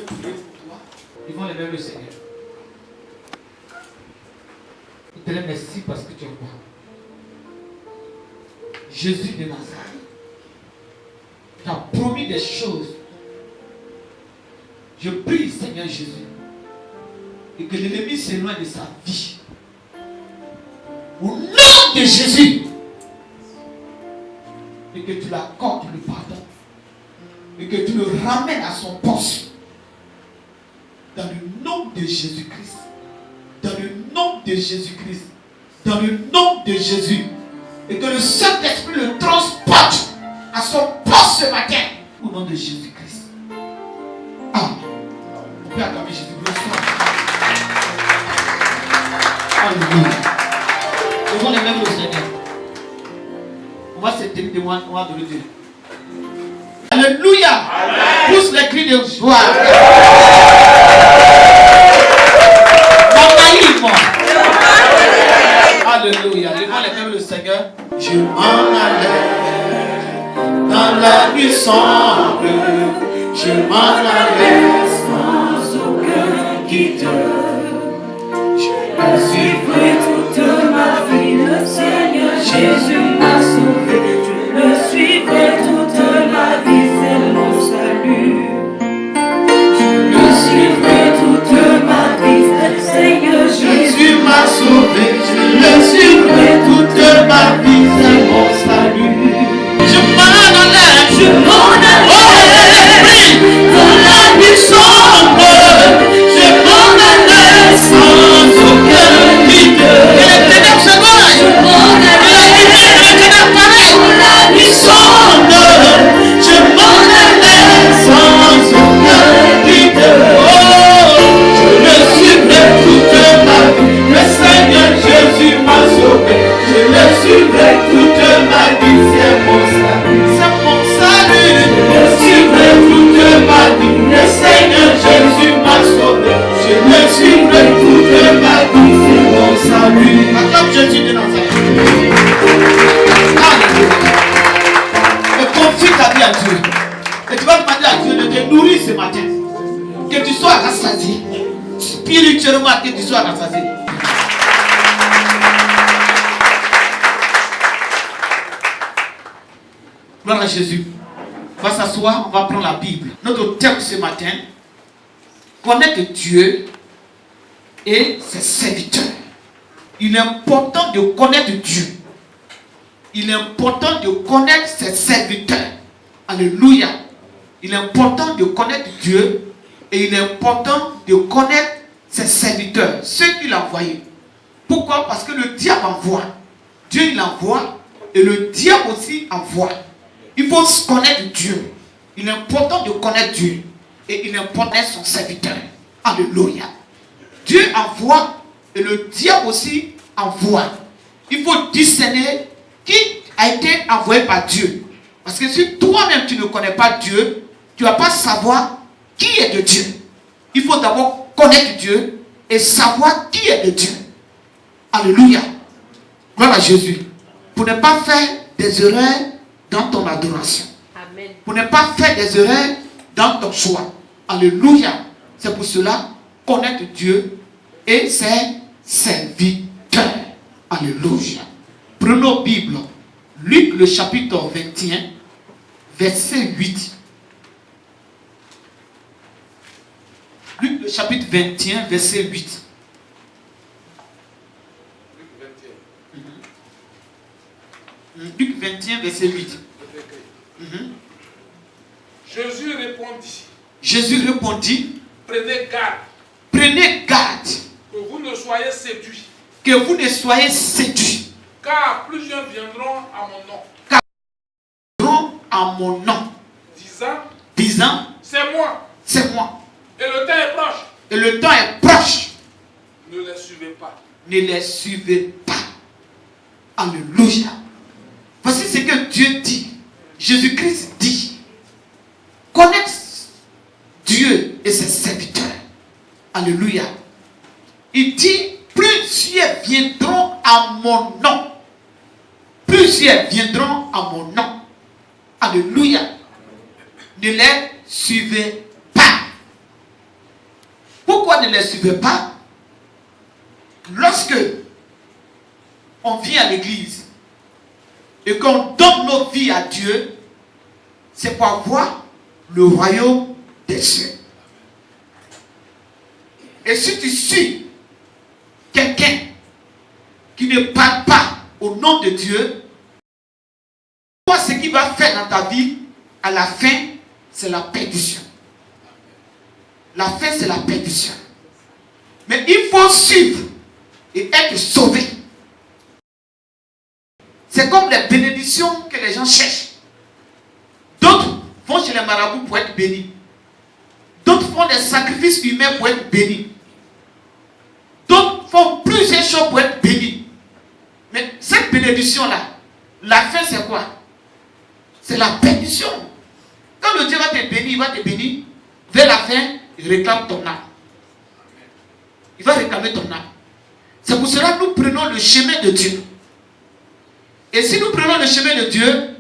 prier pour toi. Ils vont lever le Seigneur. Il te remercie parce que tu es moi. Jésus de Nazareth, tu as promis des choses. Je prie, Seigneur Jésus, et que l'ennemi s'éloigne de sa vie. Au nom de Jésus, et que tu l'accordes le pardon, et que tu le ramènes à son poste. Dans le nom de Jésus-Christ. Dans le nom de Jésus-Christ. Dans le nom de Jésus. Et que le Saint-Esprit le transporte à son poste ce matin. Au nom de Jésus-Christ. Amen. On peut acclamer Jésus. Alléluia. Devant les mains du Seigneur. On va se tenir devant, on va donner Dieu. Alléluia. Pousse les cris de joie. Alléluia. Devant les mains du Seigneur. Je m'en allais dans la nuit sombre. Je m'en allais sans aucun guideur. Je suivrai toute ma vie, le Seigneur Jésus m'a sauvé. Je le suivrai toute ma vie, c'est mon salut. Je le suivrai toute ma vie, le Seigneur Jésus m'a sauvé. Je le suivrai toute ma vie, c'est mon salut. Je m'en allais dans la nuit sombre. Je m'en allais sans aucun guideur. les ténèbres se noient. Je m'en allais dans la nuit sombre. Je m'en allais sans aucun guideur. Je le suivrai toute ma vie. Le Seigneur Jésus m'a sauvé. Je le suivrai toute ma vie. C'est mon salut. C'est mon salut. Je le suivrai toute ma vie. Le Seigneur Jésus m'a sauvé. Je le suivrai toute ma vie. C'est mon salut. Acclame Jésus de Nazareth. Alléluia. Et confie ta vie à Dieu. Et tu vas demander à Dieu de te nourrir ce matin. Que tu sois rassasié. Spirituellement, que tu sois rassasié. Gloire à Jésus. On va s'asseoir, on va prendre la Bible. Notre thème ce matin, connaître Dieu et ses serviteurs. Il est important de connaître Dieu. Il est important de connaître ses serviteurs. Alléluia. Il est important de connaître Dieu et il est important de connaître ses serviteurs, ceux qu'il a envoyés. Pourquoi? Parce que le diable envoie. Dieu il envoie et le diable aussi envoie. Il faut connaître Dieu. Il est important de connaître Dieu et il est important d'être son serviteur. Alléluia. Dieu envoie et le diable aussi envoie. Il faut discerner qui a été envoyé par Dieu. Parce que si toi-même tu ne connais pas Dieu, tu ne vas pas savoir qui est de Dieu. Il faut d'abord connaître Dieu et savoir qui est de Dieu. Alléluia. Gloire à Jésus. Pour ne pas faire des erreurs dans ton adoration. Amen. Pour ne pas faire des erreurs dans ton choix. Alléluia. C'est pour cela, connaître Dieu et ses serviteurs. Alléluia. Prenons Bible. Luc le chapitre 21, verset 8. Luc le chapitre 21, verset 8. Luc 21, verset 8. Jésus répondit. Jésus répondit, Prenez garde prenez garde que vous ne soyez séduits, que vous ne soyez séduits. car plusieurs viendront à mon nom, Viendront à mon nom, disant, c'est moi, c'est moi. et le temps est proche. Et le temps est proche. Ne les suivez pas. Ne les suivez pas. Alléluia. Voici ce que Dieu dit. Jésus-Christ dit. Connaître Dieu et ses serviteurs. Alléluia. Il dit, plusieurs viendront à mon nom. Plusieurs viendront à mon nom. Alléluia. Ne les suivez pas. pourquoi ne les suivez pas? Lorsque on vient à l'église et qu'on donne nos vies à Dieu, c'est pour avoir le royaume des cieux. Et si tu suis quelqu'un qui ne parle pas au nom de Dieu, toi, ce qu'il va faire dans ta vie, à la fin, c'est la perdition. La fin, c'est la perdition. Mais il faut suivre et être sauvé. C'est comme les bénédictions que les gens cherchent. D'autres vont chez les marabouts pour être bénis. D'autres font des sacrifices humains pour être bénis. D'autres font plusieurs choses pour être bénis. Mais cette bénédiction-là, la fin c'est quoi? C'est la perdition. Quand le Dieu va te bénir, il va te bénir. Vers la fin, il réclame ton âme. Il va réclamer ton âme. C'est pour cela que nous prenons le chemin de Dieu. Et si nous prenons le chemin de Dieu,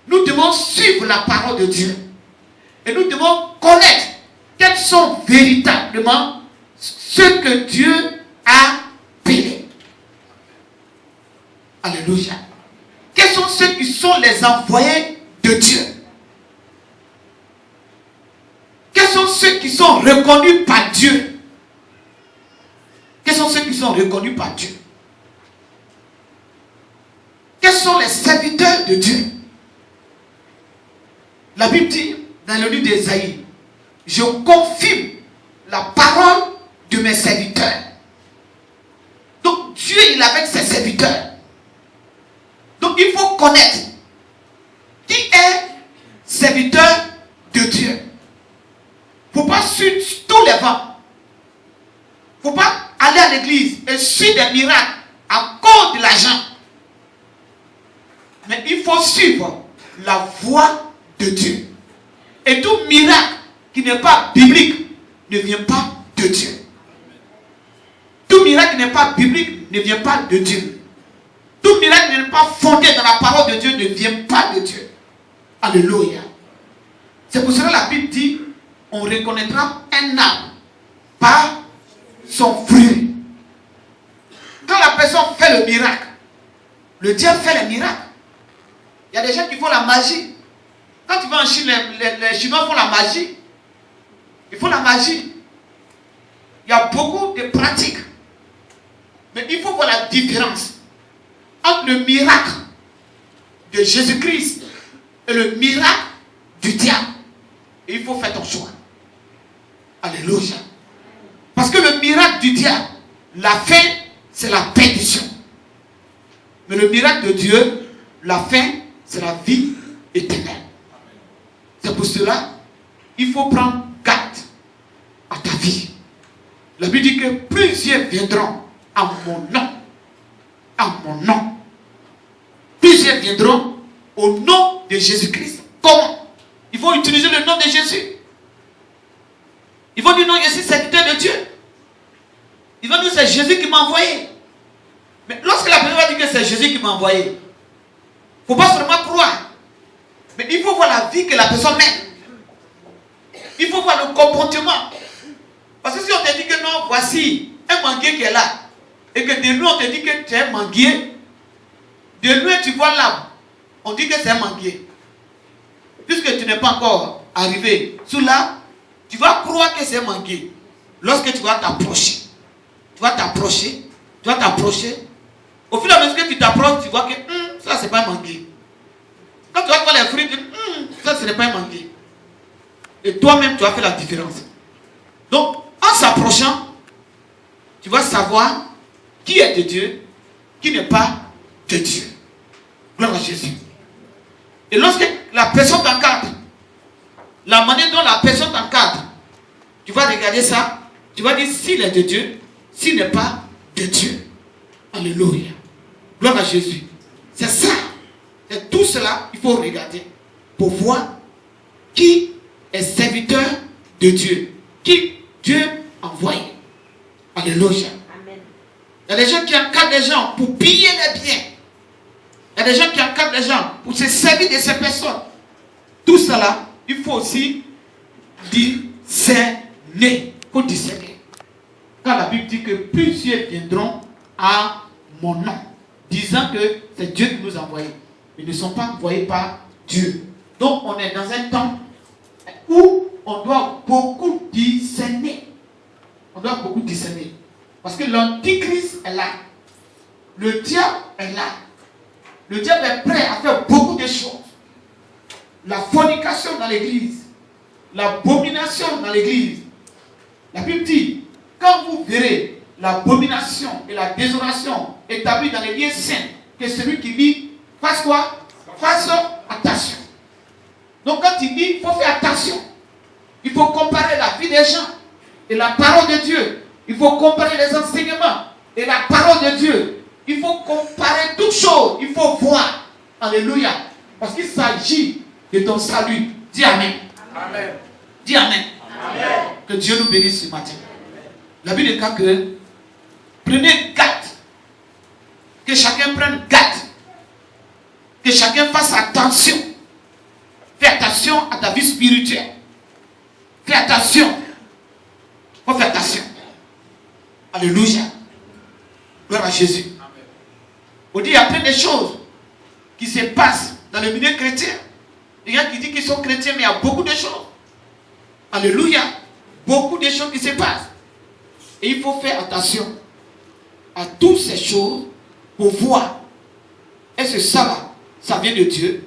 nous devons suivre la parole de Dieu. Et nous devons connaître quels sont véritablement ceux que Dieu a appelés. Alléluia. Quels sont ceux qui sont les envoyés de Dieu? Quels sont ceux qui sont reconnus par Dieu? Quels sont ceux qui sont reconnus par Dieu? Quels sont les serviteurs de Dieu? La Bible dit dans le livre d'Ésaïe, je confirme la parole de mes serviteurs. Donc Dieu, il est avec ses serviteurs. Donc il faut connaître qui est serviteur de Dieu. Il ne faut pas suivre tous les vents. Il ne faut pas aller à l'église et suivre des miracles à cause de l'argent. Mais il faut suivre la voie de Dieu. Et tout miracle qui n'est pas biblique ne vient pas de Dieu. Tout miracle qui n'est pas biblique ne vient pas de Dieu. Tout miracle qui n'est pas fondé dans la parole de Dieu ne vient pas de Dieu. Alléluia. C'est pour cela que la Bible dit, on reconnaîtra un arbre par son fruit. Quand la personne fait le miracle, le diable fait le miracle. Il y a des gens qui font la magie. Quand tu vas en Chine, les Chinois font la magie. Ils font la magie. Il y a beaucoup de pratiques. Mais il faut voir la différence entre le miracle de Jésus-Christ et le miracle du diable. Et il faut faire ton choix. Alléluia. Parce que le miracle du diable, la fin, c'est la perdition. Mais le miracle de Dieu, la fin, c'est la vie éternelle. C'est pour cela, il faut prendre garde à ta vie. La Bible dit que plusieurs viendront à mon nom. À mon nom. Plusieurs viendront au nom de Jésus-Christ. Comment? Il faut utiliser le nom de Jésus. Il faut dire non, je suis serviteur de Dieu. Il va dire c'est Jésus qui m'a envoyé. Mais lorsque la personne va dire que c'est Jésus qui m'a envoyé, il ne faut pas seulement croire. Mais il faut voir la vie que la personne mène. Il faut voir le comportement. Parce que si on te dit que non, voici un manguier qui est là, et que de loin on te dit que tu es un manguier, de loin tu vois l'arbre, on dit que c'est un manguier. Puisque tu n'es pas encore arrivé sous l'arbre, tu vas croire que c'est un manguier. Lorsque tu vas t'approcher, tu vas t'approcher, tu vas t'approcher. Au fur et à mesure que tu t'approches, tu vois que ça c'est pas un manguier. Quand tu vas voir les fruits, tu dis ça ce n'est pas un manguier. Et toi-même tu vas faire la différence. Donc en s'approchant, tu vas savoir qui est de Dieu, qui n'est pas de Dieu. Gloire à Jésus. Et lorsque la personne t'encadre, la manière dont la personne t'encadre, tu vas regarder ça, tu vas dire s'il est de Dieu, s'il n'est pas de Dieu. Alléluia. Gloire à Jésus. C'est ça. C'est tout cela, il faut regarder pour voir qui est serviteur de Dieu, qui Dieu envoie. Alléluia. Amen. Il y a des gens qui encadrent les gens pour piller les biens. Il y a des gens qui encadrent les gens pour se servir de ces personnes. Tout cela, il faut aussi discerner. Il faut discerner. Quand la Bible dit que plusieurs viendront à mon nom, disant que c'est Dieu qui nous a envoyés. Ils ne sont pas envoyés par Dieu. Donc on est dans un temps où on doit beaucoup discerner. On doit beaucoup discerner. Parce que l'antichrist est là. Le diable est là. Le diable est prêt à faire beaucoup de choses. La fornication dans l'église. L'abomination dans l'église. La Bible dit, quand vous verrez l'abomination et la désolation établie dans les lieux saints, que celui qui vit fasse quoi? Fasse attention. Donc quand il dit, il faut faire attention. Il faut comparer la vie des gens et la parole de Dieu. Il faut comparer les enseignements et la parole de Dieu. Il faut comparer toutes choses. Il faut voir. Alléluia. Parce qu'il s'agit de ton salut. Dis Amen. Amen. Dis Amen. Amen. Que Dieu nous bénisse ce matin. La Bible dit que prenez garde. Que chacun prenne garde. Que chacun fasse attention. Fais attention à ta vie spirituelle. Fais attention. Faut faire attention. Alléluia. Gloire à Jésus. Amen. On dit il y a plein de choses qui se passent dans le milieu chrétien. Il y a qui disent qu'ils sont chrétiens, mais il y a beaucoup de choses. Alléluia. Beaucoup de choses qui se passent. Et il faut faire attention à toutes ces choses pour voir. Est-ce que ça là, ça vient de Dieu?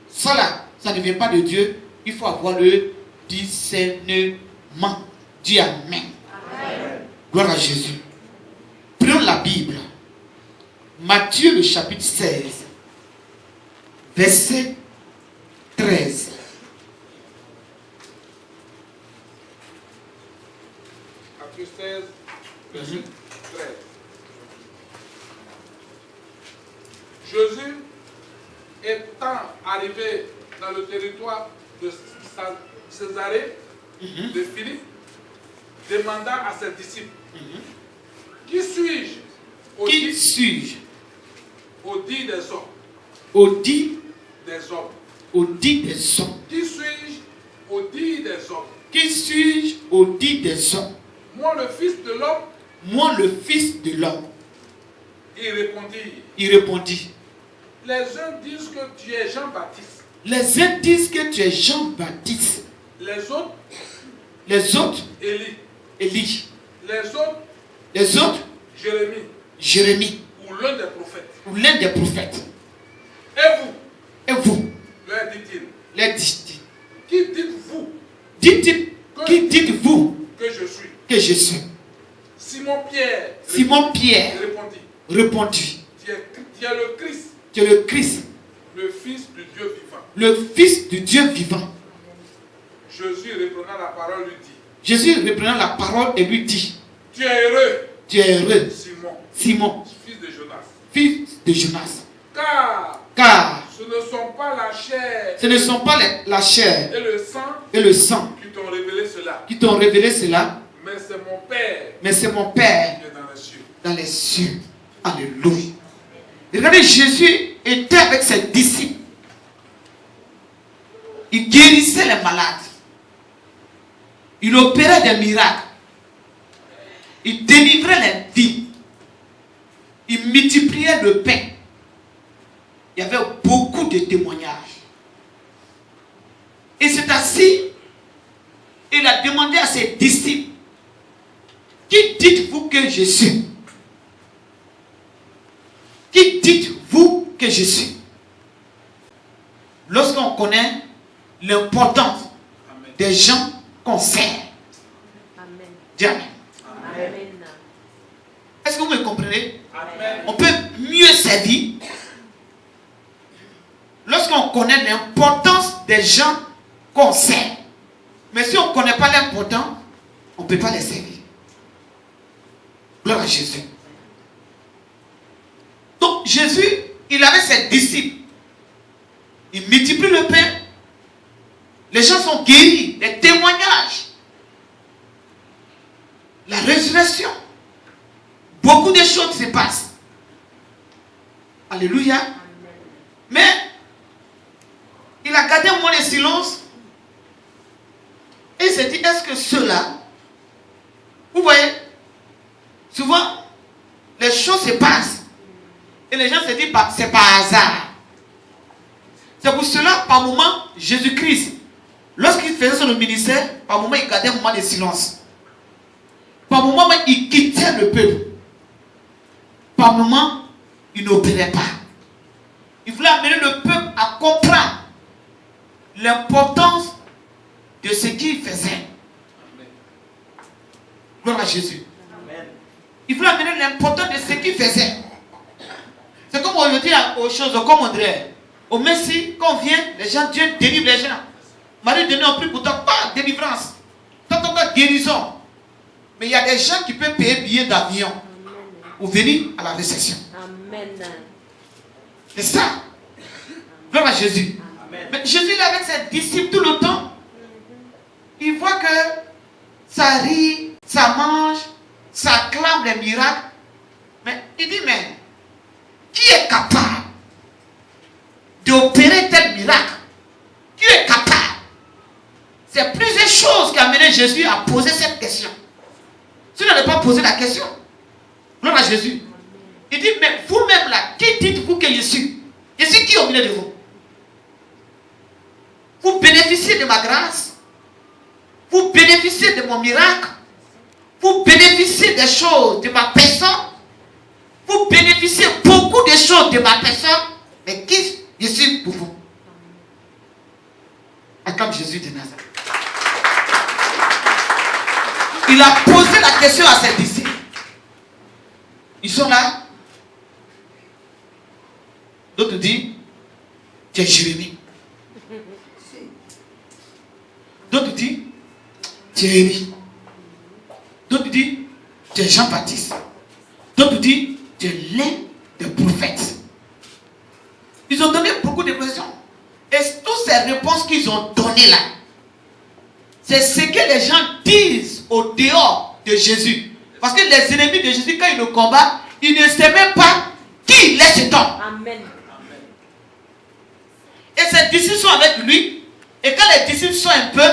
Ça là, ça ne vient pas de Dieu. Il faut avoir le discernement. Dis Amen. Amen. Gloire à Jésus. Prenons la Bible. Matthieu le chapitre 16. Verset 13. Matthieu 16, verset 13. Jésus, étant arrivé dans le territoire de Césarée de Philippe, demanda à ses disciples, qui suis-je au Qui dit suis-je? au dit des hommes? Au dit Des hommes. au dit des hommes. Qui suis-je au dit des hommes? Qui suis-je au dit des hommes? Moi, le Fils de l'homme, Moi, le Fils de l'homme. il répondit. Il répondit. Les uns disent que tu es Jean-Baptiste. Les uns disent que tu es Jean-Baptiste. Les autres, Les autres, Élie. Élie. Les autres, Les autres, Jérémie. Jérémie. Ou l'un des prophètes. Ou l'un des prophètes. Et vous, Et vous, leur dit-il, les dites. qui dites-vous Qui dites-vous que je suis? que je suis? Simon-Pierre Simon-Pierre répondit, répondit. tu es le Christ, Tu es le Christ, le Fils du Dieu vivant. le Fils du Dieu vivant. Jésus reprenant la parole lui dit, Jésus reprenant la parole et lui dit, tu es heureux, tu es heureux, Simon, Simon, fils de Jonas, fils de Jonas. car Car ce ne sont pas la chair ce ne sont pas la chair et le sang et le sang qui t'ont révélé cela, qui t'ont révélé cela, mais c'est mon Père mais c'est mon Père qui est dans les cieux. dans les cieux. Alléluia. Regardez, Jésus était avec ses disciples. Il guérissait les malades. Il opérait des miracles. Il délivrait les vies. Il multipliait le pain. Il y avait beaucoup de témoignages. Et c'est ainsi, il a demandé à ses disciples, qui dites-vous que je suis? Qui dites-vous que je suis? Lorsqu'on connaît l'importance des gens qu'on sert. Amen. Dis Amen. Amen. Est-ce que vous me comprenez? Amen. On peut mieux servir lorsqu'on connaît l'importance des gens qu'on sert. Mais si on ne connaît pas l'importance, on ne peut pas les servir. Gloire à Jésus. Donc Jésus, il avait ses disciples. Il multiplie le pain. Les gens sont guéris. Les témoignages. La résurrection. Beaucoup de choses se passent. Alléluia. Mais il a gardé un moment de silence. Et il s'est dit, est-ce que ceux-là, vous voyez, Souvent, les choses se passent. Et les gens se disent, c'est par hasard. C'est pour cela, par moment, Jésus-Christ, lorsqu'il faisait son ministère, par moment, il gardait un moment de silence. Par moment, il quittait le peuple. Par moment, il n'opérait pas. Il voulait amener le peuple à comprendre l'importance de ce qu'il faisait. Gloire à Jésus. Amen. Il voulait amener l'importance de ce qu'il faisait. C'est comme on dit aux choses, comme on dirait. Au Messie, quand on vient, les gens, Dieu délivre les gens. Marie donne un prix pour toi, pas délivrance. Tant que guérison. Mais il y a des gens qui peuvent payer billet d'avion ou venir à la réception. Amen. C'est ça. Gloire à Jésus. Amen. Mais Jésus est avec ses disciples tout le temps. Il voit que ça rit, ça mange, ça clame les miracles. Mais il dit, mais qui est capable d'opérer tel miracle? Qui est capable? C'est plusieurs choses qui ont amené Jésus à poser cette question. Si on n'avait pas posé la question, gloire à Jésus. Il dit, mais vous-même là, qui dites-vous que je suis? Je suis qui au milieu de vous? Vous bénéficiez de ma grâce. Vous bénéficiez de mon miracle. Vous bénéficiez des choses de ma personne. Vous bénéficiez beaucoup de choses de ma personne. Mais qui je suis pour vous? Acclame Jésus de Nazareth. Il a posé la question à ses disciples. Ils sont là. D'autres disent, tu es Jérémie. D'autres disent, tu es Élie. D'autres disent, tu es Jean-Baptiste. D'autres disent, tu es l'un des prophètes. Ils ont donné beaucoup de questions. Et toutes ces réponses qu'ils ont données là, c'est ce que les gens disent au dehors de Jésus. Parce que les ennemis de Jésus, quand ils le combattent, ils ne savent même pas qui il est cet homme. Amen. Et ses disciples sont avec lui. Et quand les disciples sont un peu,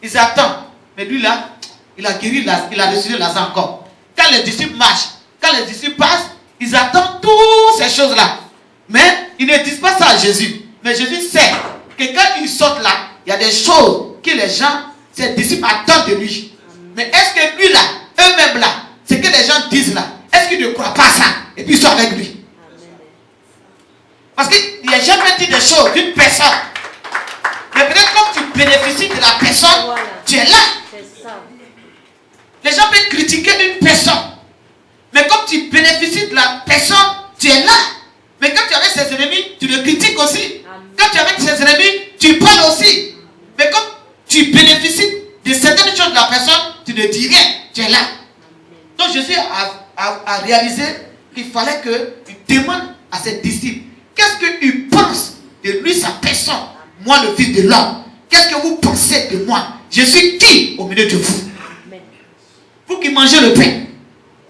ils attendent. Mais lui là, il a guéri, il a ressuscité Lazare encore. Quand les disciples marchent, quand les disciples passent, ils attendent toutes ces choses-là. Mais ils ne disent pas ça à Jésus. Mais Jésus sait que quand ils sortent là, il y a des choses que les gens, ses disciples attendent de lui. Mais est-ce que lui là, eux-mêmes là, ce que les gens disent là, est-ce qu'ils ne croient pas ça? Et puis ils sont avec lui. Parce qu'il n'a jamais dit des choses d'une personne. Mais peut-être comme tu bénéficies de la personne, voilà, tu es là. Ça. Les gens peuvent critiquer une personne. Mais comme tu bénéficies de la personne, tu es là. Mais quand tu es avec ses ennemis, tu le critiques aussi. Amen. Quand tu es avec ses ennemis, tu parles aussi. Mais comme tu bénéficies de certaines choses de la personne, tu ne dis rien. Tu es là. Amen. Donc Jésus a réalisé qu'il fallait qu'il demande à ses disciples, qu'est-ce qu'ils pensent de lui, sa personne? Moi, le Fils de l'homme. Qu'est-ce que vous pensez de moi? Je suis qui au milieu de vous? Amen. Vous qui mangez le pain,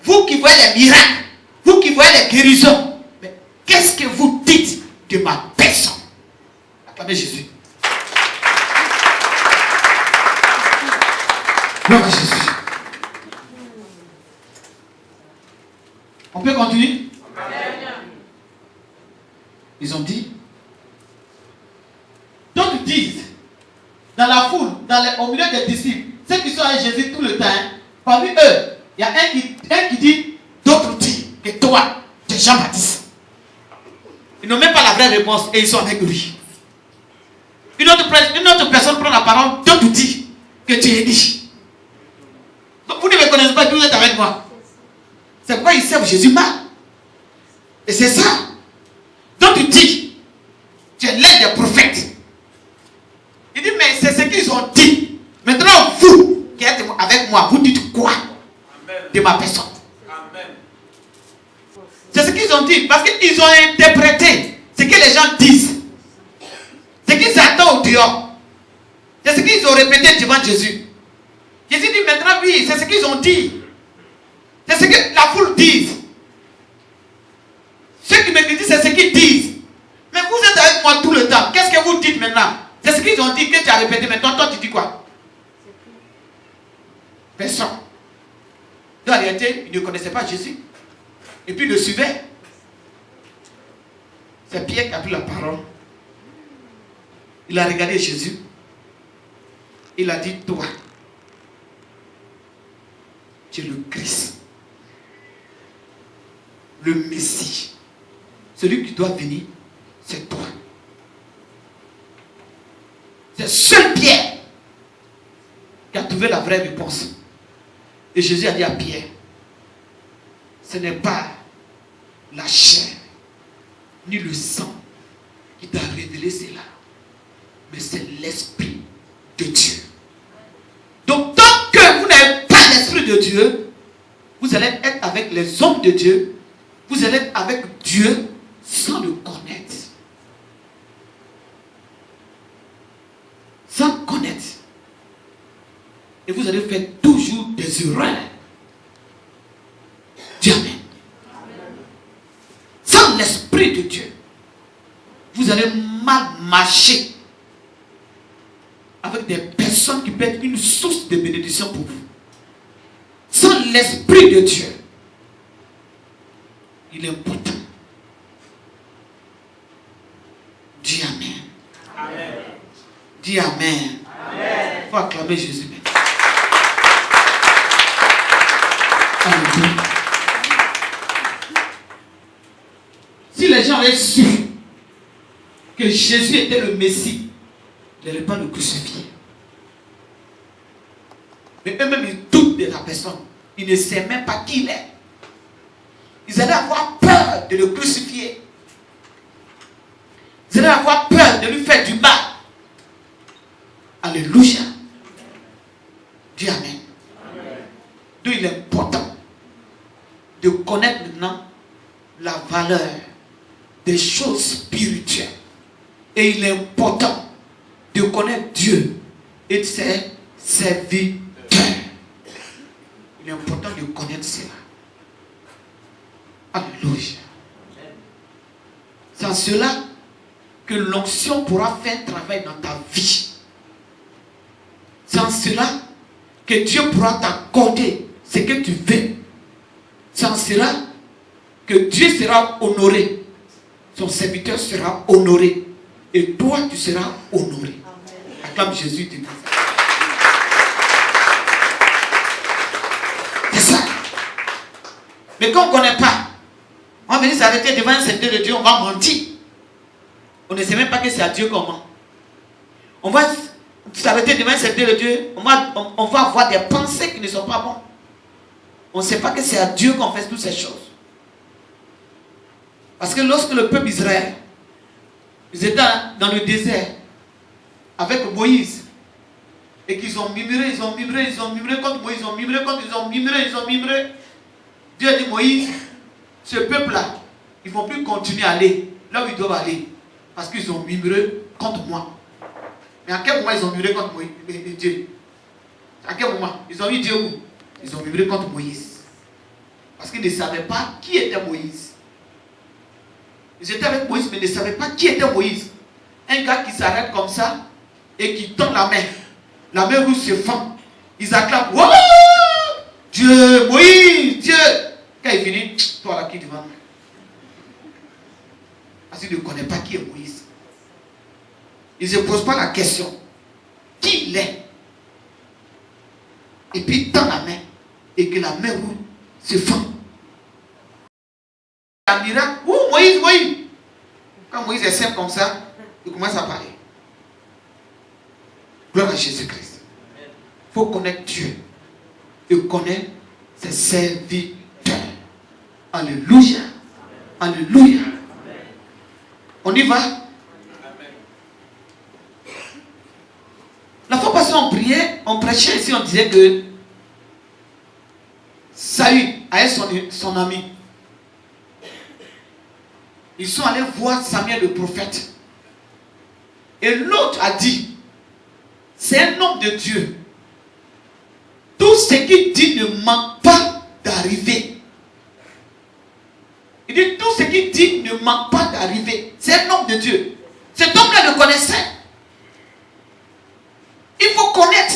vous qui voyez les miracles, vous qui voyez les guérisons, mais qu'est-ce que vous dites de ma personne? Acclamez Jésus. Gloire à Jésus. On peut continuer? Amen. Ils ont dit, d'autres disent, dans la foule, au milieu des disciples, ceux qui sont avec Jésus tout le temps, parmi eux, il y a un qui dit, d'autres disent que toi, tu es Jean-Baptiste. Ils n'ont même pas la vraie réponse et ils sont avec lui. Une autre personne prend la parole, d'autres disent que tu es Élie. Donc vous ne me connaissez pas, vous êtes avec moi. C'est pourquoi ils servent Jésus mal. Et c'est ça. Donc tu dis, tu es l'un des prophètes. Il dit, mais c'est ce qu'ils ont dit. Maintenant, vous qui êtes avec moi, vous dites quoi? Amen. De ma personne? Amen. C'est ce qu'ils ont dit. Parce qu'ils ont interprété ce que les gens disent. Ce qu'ils attendent au dehors. C'est ce qu'ils ont répété devant Jésus. Jésus dit maintenant, oui, c'est ce qu'ils ont dit. C'est ce que la foule dit. Ceux qui me critiquent, c'est ce qu'ils disent. Mais vous êtes avec moi tout le temps. Qu'est-ce que vous dites maintenant? C'est ce qu'ils ont dit que tu as répété. Maintenant, toi, tu dis quoi? Personne. Donc en réalité, il ne connaissait pas Jésus. Et puis il le suivait. C'est Pierre qui a pris la parole. Il a regardé Jésus. Il a dit, toi, tu es le Christ, le Messie. Celui qui doit venir, c'est toi. C'est seul Pierre qui a trouvé la vraie réponse. Et Jésus a dit à Pierre, ce n'est pas la chair ni le sang qui t'a révélé cela, mais c'est l'Esprit de Dieu. Donc tant que vous n'avez pas l'Esprit de Dieu, vous allez être avec les hommes de Dieu, vous allez être avec Dieu sans le connaître. Sans connaître. Et vous allez faire toujours des erreurs. Dieu amen. Sans l'Esprit de Dieu, vous allez mal marcher avec des personnes qui peuvent être une source de bénédiction pour vous. Sans l'Esprit de Dieu, il est important. Dis amen. Amen. Dis amen. Amen. Il faut acclamer Jésus. Amen. Si les gens avaient su que Jésus était le Messie, ils n'allaient pas le crucifier. Mais eux-mêmes, ils doutent de la personne. Ils ne savent même pas qui il est. Ils allaient avoir peur de le crucifier. Ils allaient avoir peur de lui faire du mal. Alléluia. Dis amen. Amen. Donc il est important de connaître maintenant la valeur des choses spirituelles. Et il est important de connaître Dieu et ses serviteurs. Il est important de connaître cela. Alléluia. C'est en cela que l'onction pourra faire un travail dans ta vie. C'est en cela que Dieu pourra t'accorder ce que tu veux. C'est en cela que Dieu sera honoré. Son serviteur sera honoré. Et toi, tu seras honoré. Acclame Jésus. C'est ça. Mais quand on ne connaît pas, on va venir s'arrêter devant un serviteur de Dieu, on va mentir. On ne sait même pas que c'est à Dieu qu'on ment. On va s'arrêter devant un serviteur de Dieu, on va avoir des pensées qui ne sont pas bonnes. On ne sait pas que c'est à Dieu qu'on fait toutes ces choses. Parce que lorsque le peuple d'Israël, ils étaient dans le désert avec Moïse, et qu'ils ont murmuré contre Moïse, ils ont murmuré. Dieu a dit, Moïse, ce peuple-là, ils ne vont plus continuer à aller là où ils doivent aller, parce qu'ils ont murmuré contre moi. Mais à quel moment ils ont murmuré contre Moïse, Dieu? À quel moment? Ils ont eu Dieu où? Ils ont murmuré contre Moïse. Parce qu'ils ne savaient pas qui était Moïse. Ils étaient avec Moïse, mais ils ne savaient pas qui était Moïse. Un gars qui s'arrête comme ça et qui tend la main. La main rouge se fend. Ils acclament. Oh, Dieu, Moïse, Dieu. Quand il finit, toi là qui devant moi. Parce qu'il ne connaît pas qui est Moïse. Il ne se pose pas la question. Qui il est? Et puis il tend la main. Et que la main rouge se fend. Un miracle. Oh, Moïse, Moïse. Quand Moïse est simple comme ça, il commence à parler. Gloire à Jésus-Christ. Il faut connaître Dieu. Et connaître ses serviteurs. Alléluia. Alléluia. On y va? La fois passée, on priait, on prêchait ici, on disait que Saül avait son ami. Ils sont allés voir Samuel le prophète. Et l'autre a dit, c'est un homme de Dieu. Tout ce qu'il dit ne manque pas d'arriver. Il dit, tout ce qu'il dit ne manque pas d'arriver. C'est un homme de Dieu. Cet homme-là le connaissait. Il faut connaître.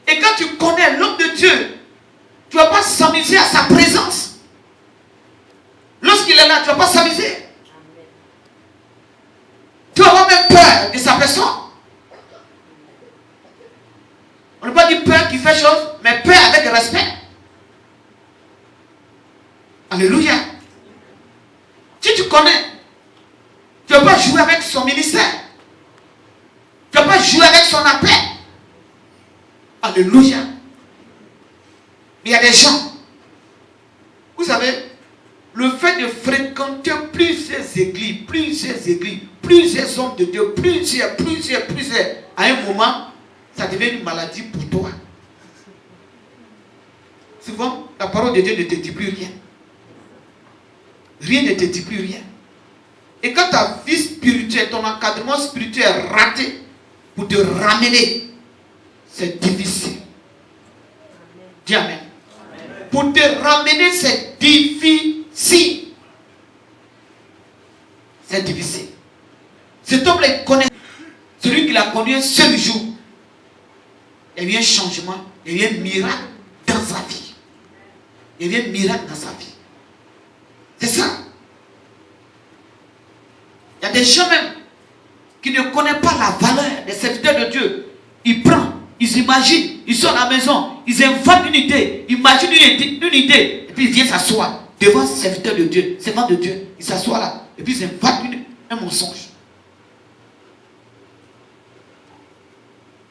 Et quand tu connais l'homme de Dieu, peur de sa personne. On ne peut pas dire peur qui fait chose, mais peur avec respect. Alléluia. Si tu connais, tu ne peux pas jouer avec son ministère. Tu ne peux pas jouer avec son appel. Alléluia. Mais il y a des gens, vous savez, le fait de fréquenter plusieurs églises, plusieurs hommes de Dieu, plusieurs, à un moment, ça devient une maladie pour toi. Souvent, la parole de Dieu ne te dit plus rien. Rien ne te dit plus rien. Et quand ta vie spirituelle, ton encadrement spirituel est raté pour te ramener, c'est difficile. Dis amen. Pour te ramener, c'est difficile. C'est difficile. Cet homme le connaît. Celui qui l'a connu un seul jour. Il y a eu un changement, il y a eu un miracle dans sa vie. Il y a eu un miracle dans sa vie. C'est ça. Il y a des gens même qui ne connaissent pas la valeur des serviteurs de Dieu. Ils prennent, ils s'imaginent, ils sont à la maison, ils inventent une idée, imaginent une idée, et puis ils viennent s'asseoir devant ce serviteur de Dieu, servant de Dieu. Ils s'assoient là, et puis ils inventent un mensonge.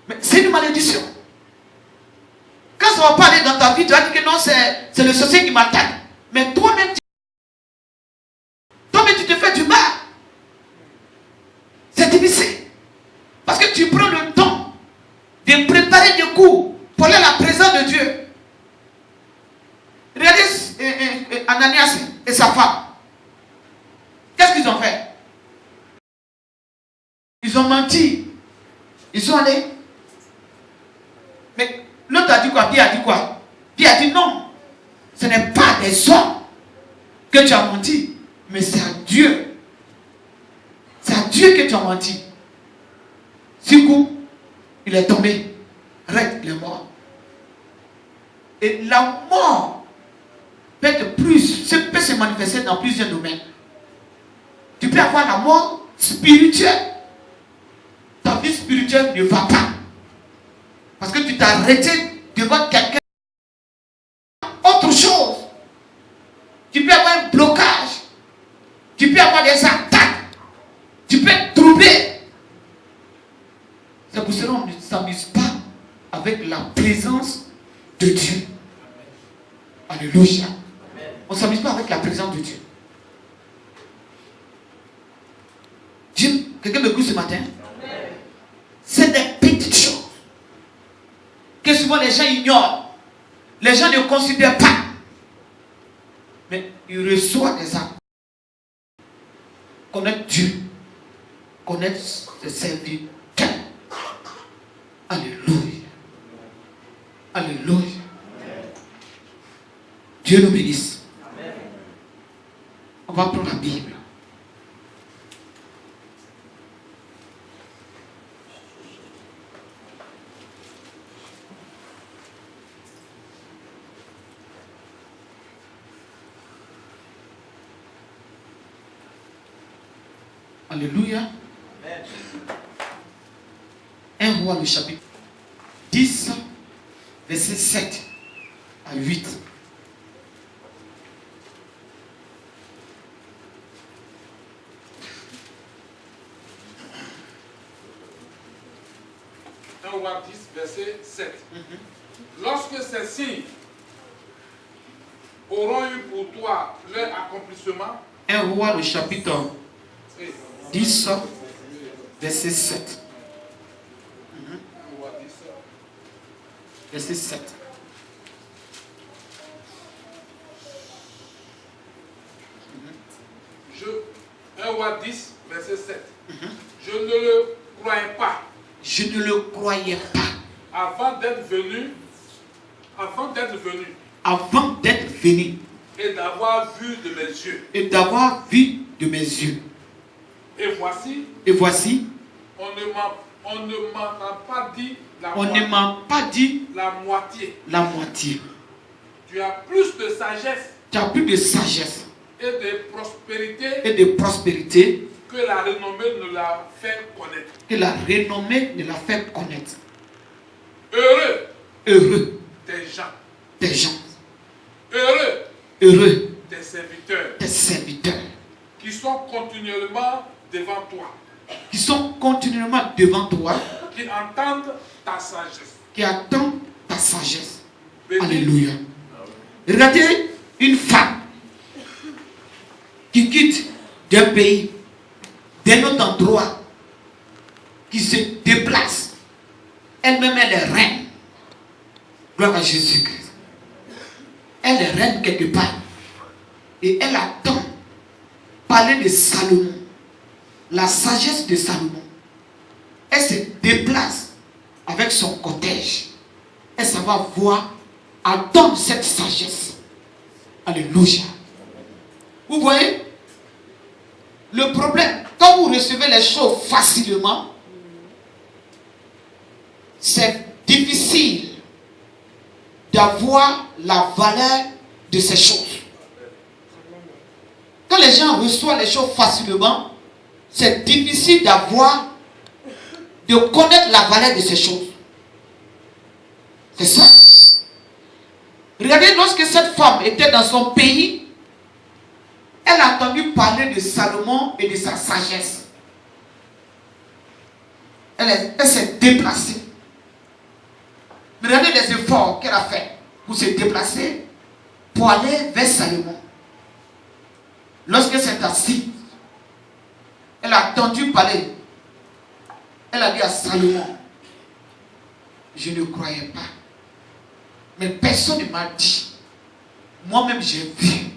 Mais c'est une malédiction. Quand ça ne va pas aller dans ta vie, tu vas dire que non, c'est le sorcier qui m'attaque. Mais toi-même, tu te fais du mal. C'est difficile. Parce que tu prends le temps de préparer des cours pour aller à la présence de Dieu. Regardez Ananias et sa femme. Qu'est-ce qu'ils ont fait? Ils ont menti. Ils sont allés. Mais l'autre a dit quoi? Pierre a dit quoi? Pierre a dit non. Ce n'est pas des hommes que tu as menti. Mais c'est à Dieu. C'est à Dieu que tu as menti. Du coup, il est tombé. Raide, il est mort. Et la mort peut se manifester dans plusieurs domaines. Tu peux avoir la mort spirituelle. Ta vie spirituelle ne va pas. Parce que tu t'es arrêté devant quelqu'un. Autre chose. Tu peux avoir un blocage. Tu peux avoir des attaques. Tu peux être troublé. C'est pour cela qu'on ne s'amuse pas avec la présence de Dieu. Alléluia. On ne s'amuse pas avec la présence de Dieu. Dieu, quelqu'un me écoute ce matin? C'est des petites choses que souvent les gens ignorent. Les gens ne considèrent pas. Mais ils reçoivent des actes. Connaître Dieu, connaître ses serviteurs. Alléluia. Alléluia. Dieu nous bénisse. Amen. On va prendre la Bible. Alléluia. Amen. 1 Roi, le chapitre 10, verset 7 à 8. Roi 10, verset 7. Lorsque ces signes auront eu pour toi leur accomplissement. 1 Roi, le chapitre 10, verset 7. Verset 7. Un Roi 10, verset 7. Je ne le croyais pas. Je ne le croyais pas. Avant d'être venu. Et d'avoir vu de mes yeux. Et d'avoir vu de mes yeux. Et voici. On ne m'a pas dit la moitié. La moitié. Tu as plus de sagesse. Et de prospérité. Que la renommée ne l'a fait connaître. que la renommée de la fait connaître. Heureux Heureux des gens. des gens. Heureux Heureux des serviteurs des serviteurs. qui sont continuellement devant toi, Qui sont continuellement devant toi. qui entendent ta sagesse. Qui attendent ta sagesse. Béni. Alléluia. Regardez une femme qui quitte d'un pays, d'un autre endroit, qui se déplace. Elle-même, elle est reine. Gloire à Jésus-Christ. Elle est reine quelque part. Et elle attend parler de Salomon. La sagesse de Salomon. Elle se déplace avec son cortège. Elle s'en va voir, attendre cette sagesse. Alléluia. Vous voyez, le problème, quand vous recevez les choses facilement, c'est difficile d'avoir la valeur de ces choses. Quand les gens reçoivent les choses facilement, c'est difficile de connaître la valeur de ces choses. C'est ça. Regardez, lorsque cette femme était dans son pays, elle a entendu parler de Salomon et de sa sagesse. Elle s'est déplacée. Regardez les efforts qu'elle a fait pour se déplacer, pour aller vers Salomon. Lorsqu'elle s'est assise, elle a entendu parler. Elle a dit à Salomon, je ne croyais pas. Mais personne ne m'a dit. Moi-même, j'ai vu.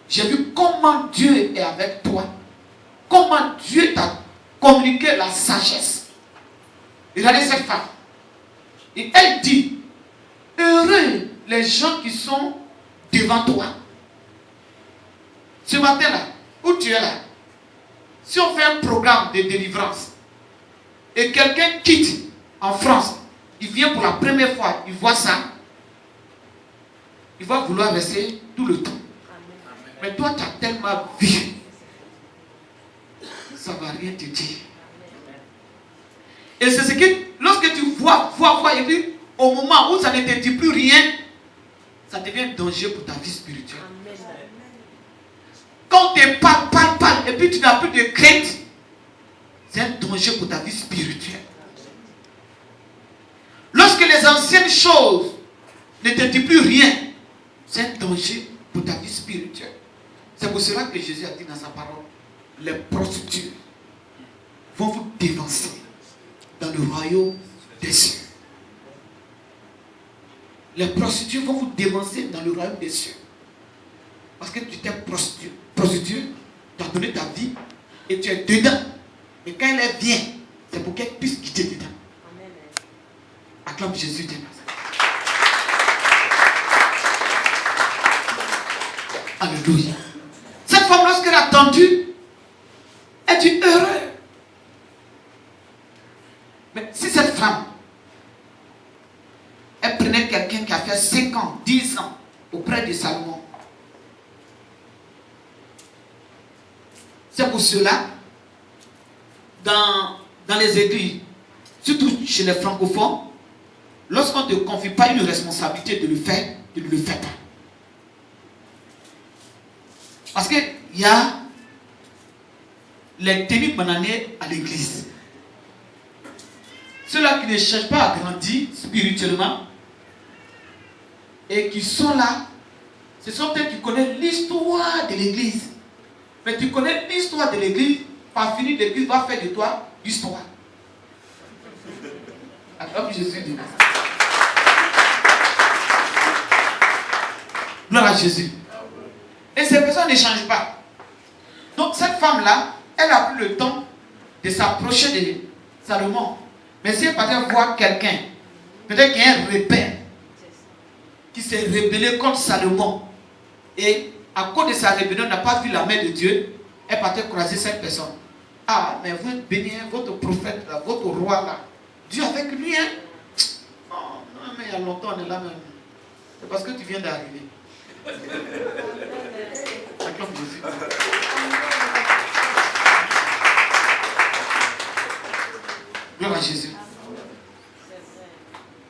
J'ai vu comment Dieu est avec toi. Comment Dieu t'a communiqué la sagesse. Regardez cette femme. Et elle dit, heureux les gens qui sont devant toi. Ce matin-là, où tu es là, si on fait un programme de délivrance et quelqu'un quitte en France, il vient pour la première fois, il voit ça, il va vouloir rester tout le temps. Mais toi, tu as tellement vu, ça ne va rien te dire. Et c'est ce que, lorsque tu vois, et puis au moment où ça ne te dit plus rien, ça devient danger pour ta vie spirituelle. Quand tu parles, et puis tu n'as plus de crainte, c'est un danger pour ta vie spirituelle. Lorsque les anciennes choses ne te disent plus rien, c'est un danger pour ta vie spirituelle. C'est pour cela que Jésus a dit dans sa parole, les prostituées vont vous dévancer dans le royaume des cieux. Les prostituées vont vous dévancer dans le royaume des cieux. Parce que tu t'es prostituée, tu as donné ta vie et tu es dedans. Et quand elle vient, c'est pour qu'elle puisse quitter dedans. Acclame Jésus de Nazareth. Alléluia. Cette femme, lorsqu'elle a entendu, elle dit heureux. Mais si cette femme, elle prenait quelqu'un qui a fait 5 ans, 10 ans auprès de Salomon, c'est pour cela, dans les églises, surtout chez les francophones, lorsqu'on ne te confie pas une responsabilité de le faire, tu ne le fais pas. Parce qu'il y a les tenues bananiers à l'église. Ceux-là qui ne cherchent pas à grandir spirituellement et qui sont là, ce sont eux qui connaissent l'histoire de l'église. Mais tu connais l'histoire de l'église, par finir l'église va faire de toi l'histoire. Alors que Jésus dit. Gloire à Jésus. Et ces personnes ne changent pas. Donc cette femme-là, elle a pris le temps de s'approcher de Salomon. Mais si elle partait voir quelqu'un, peut-être qu'il y a un rebelle qui s'est rebellé contre Salomon, et à cause de sa rébellion, n'a pas vu la main de Dieu, elle partait croiser cette personne. Ah, mais vous êtes béni, votre prophète, là, votre roi là, Dieu avec lui, hein? Oh, non, mais il y a longtemps, on est là même. C'est parce que tu viens d'arriver. Acclame Jésus. Gloire à Jésus.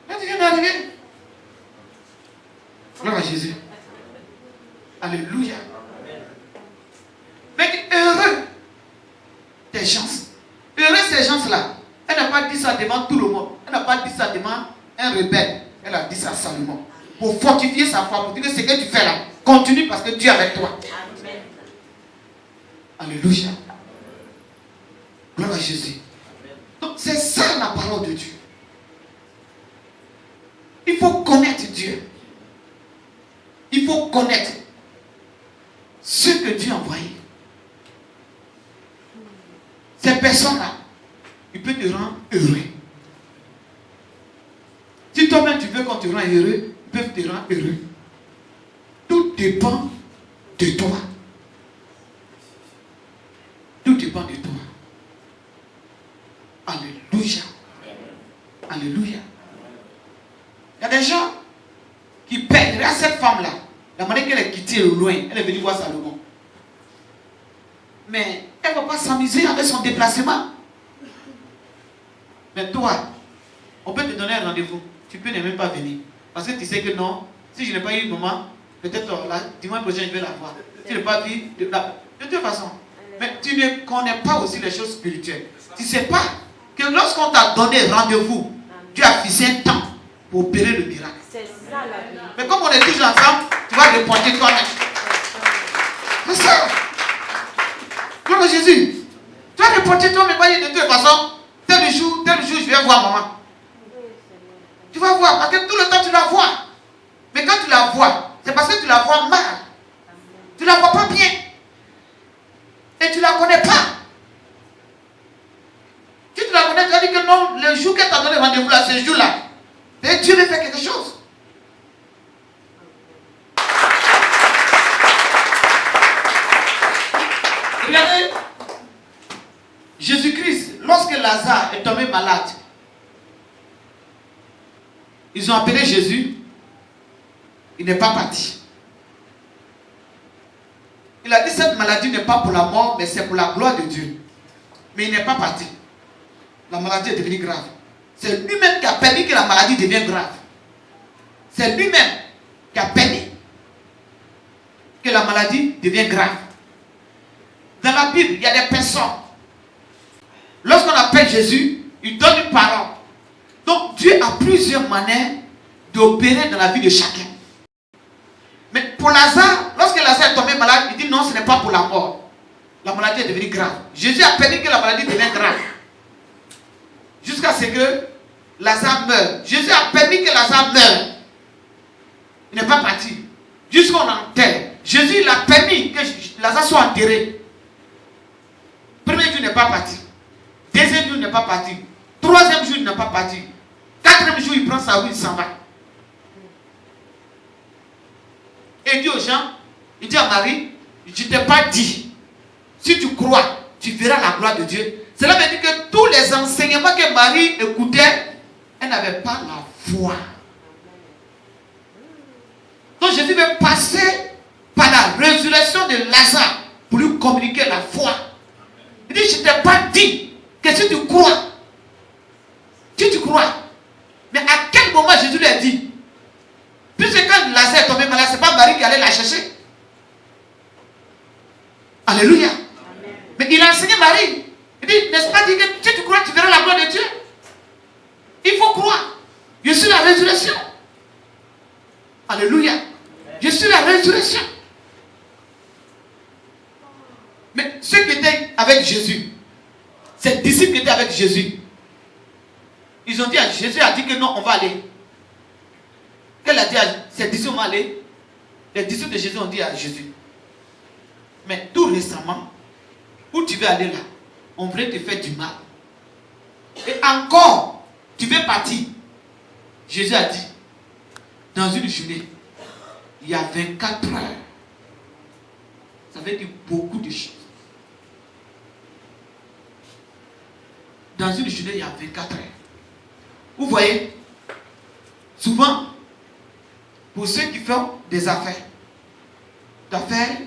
Là, tu viens d'arriver. Gloire à Jésus. Alléluia. Mais heureux des gens. Heureux ces gens-là. Elle n'a pas dit ça devant tout le monde. Elle n'a pas dit ça devant un rebelle. Elle a dit ça à Salomon. Pour fortifier sa foi, pour dire que ce que tu fais là, continue parce que Dieu est avec toi. Amen. Alléluia. Gloire à Jésus. Donc c'est ça la parole de Dieu. Il faut connaître Dieu. Il faut connaître ce que Dieu a envoyé. Ces personnes-là, il peut te rendre heureux. Si toi-même tu veux qu'on te rende heureux, ils peuvent te rendre heureux. Tout dépend de toi. Tout dépend de toi. Alléluia. Alléluia. Il y a des gens qui peinent. Regarde cette femme-là. La manière qu'elle est quittée au loin, elle est venue voir Salomon. Mais elle ne va pas s'amuser avec son déplacement. Mais toi, on peut te donner un rendez-vous. Tu peux ne même pas venir. Parce que tu sais que non, si je n'ai pas eu maman, peut-être dimanche prochain, je vais la voir. Si je n'ai pas vu, de toute façon. Mais tu ne connais pas aussi les choses spirituelles. Tu ne sais pas que lorsqu'on t'a donné rendez-vous, tu as fixé un temps pour opérer le miracle. C'est ça la vie. Mais comme on est tous ensemble, tu vas reporter toi-même. C'est ça. Gloire à Jésus. Tu vas reporter toi-même. De toute façon, tel jour, je vais voir maman. Tu vas voir, parce que tout le temps tu la vois. Mais quand tu la vois, c'est parce que tu la vois mal. Tu la vois pas bien. Et tu la connais pas. Si tu la connais, tu vas dire que non, le jour qu'elle t'a donné rendez-vous là, ce jour-là, et Dieu veut faire quelque chose. Regardez, Jésus-Christ, lorsque Lazare est tombé malade, ils ont appelé Jésus, il n'est pas parti. Il a dit cette maladie n'est pas pour la mort, mais c'est pour la gloire de Dieu. Mais il n'est pas parti. La maladie est devenue grave. C'est lui-même qui a permis que la maladie devienne grave. C'est lui-même qui a permis que la maladie devienne grave. Dans la Bible, il y a des personnes. Lorsqu'on appelle Jésus, il donne une parole. Donc Dieu a plusieurs manières d'opérer dans la vie de chacun. Mais pour Lazare, lorsque Lazare est tombé malade, il dit non, ce n'est pas pour la mort. La maladie est devenue grave. Jésus a permis que la maladie devienne grave. Jusqu'à ce que Lazare meure. Jésus a permis que Lazare meure. Il n'est pas parti. Jusqu'à qu'on enterre. Jésus il a permis que Lazare soit enterré. Premier jour, il n'est pas parti. Deuxième jour, il n'est pas parti. Troisième jour, il n'est pas parti. Quatrième jour, il prend sa roue, il s'en va. Et il dit aux gens, il dit à Marie, je ne t'ai pas dit, si tu crois, tu verras la gloire de Dieu. Cela veut dire que tous les enseignements que Marie écoutait, elle n'avait pas la foi. Donc Jésus veut passer par la résurrection de Lazare pour lui communiquer la foi. Il dit, je ne t'ai pas dit que si tu crois, mais à quel moment Jésus lui a dit? Puisque quand Lazare est tombé malade, ce n'est pas Marie qui allait la chercher. Alléluia. Amen. Mais il a enseigné Marie. Il dit, n'est-ce pas dit que si tu crois, tu verras la gloire de Dieu? Il faut croire. Je suis la résurrection. Alléluia. Je suis la résurrection. Mais ceux qui étaient avec Jésus, ces disciples qui étaient avec Jésus, ils ont dit à Jésus, a dit que non, on va aller. Elle a dit à ses disciples, on va aller. Les disciples de Jésus ont dit à Jésus, mais tout récemment, où tu veux aller là, on voulait te faire du mal. Et encore, tu veux partir. Jésus a dit, dans une journée, il y a 24 heures. Ça veut dire beaucoup de choses. Dans une journée, il y a 24 heures. Vous voyez, souvent, pour ceux qui font des affaires, d'affaires,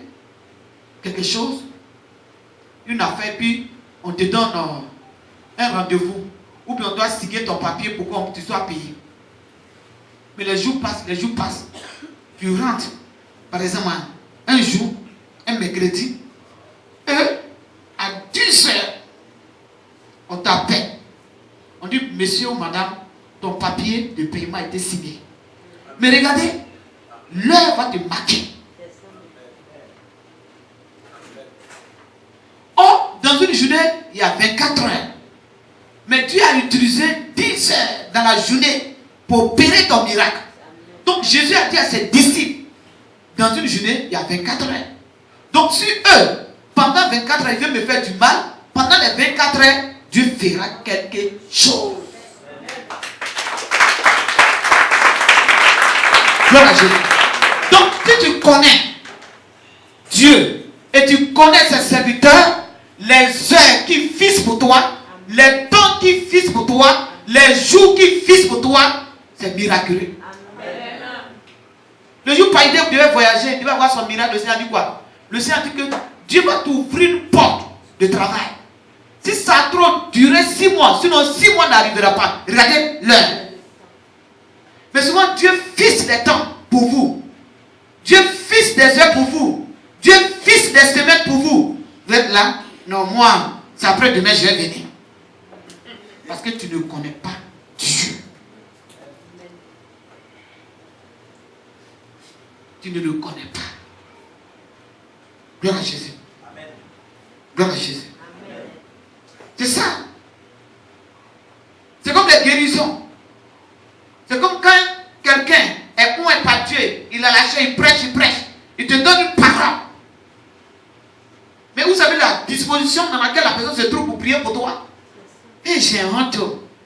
quelque chose, une affaire, puis on te donne un rendez-vous ou bien on doit signer ton papier pour que tu sois payé. Mais les jours passent. Tu rentres, par exemple, un jour, un mercredi, et à 10 heures, on t'appelle. On dit, monsieur ou madame, ton papier de paiement a été signé. Mais regardez, l'heure va te marquer. Or, dans une journée, il y a 24 heures. Mais tu as utilisé 10 heures dans la journée pour opérer ton miracle. Donc Jésus a dit à ses disciples, dans une journée, il y a 24 heures. Donc si eux, pendant 24 heures, ils veulent me faire du mal, pendant les 24 heures, Dieu fera quelque chose. Gloire à Jésus. Donc si tu connais Dieu et tu connais ses serviteurs, les heures qui fixent pour toi, les temps qui fixent pour toi, les jours qui fixent pour toi, c'est miraculeux. Amen. Le jour par idée, vous devez voyager, il devez avoir son miracle. Le Seigneur dit quoi? Le Seigneur dit que Dieu va t'ouvrir une porte de travail. Si ça a trop duré 6 mois, sinon 6 mois n'arrivera pas. Regardez l'heure. Mais souvent, Dieu fixe des temps pour vous. Dieu fixe des heures pour vous. Dieu fixe des semaines pour vous. Vous êtes là? Non, moi, c'est après demain, je vais venir. Parce que tu ne connais pas Dieu. Tu ne le connais pas. Gloire à Jésus. Amen. Gloire à Jésus. Amen. C'est ça. C'est comme les guérisons. C'est comme quand quelqu'un est ou est pas Dieu, il a lâché, il prêche. Il te donne une parole. Mais vous savez la disposition dans laquelle la personne se trouve pour prier pour toi. Et j'ai honte.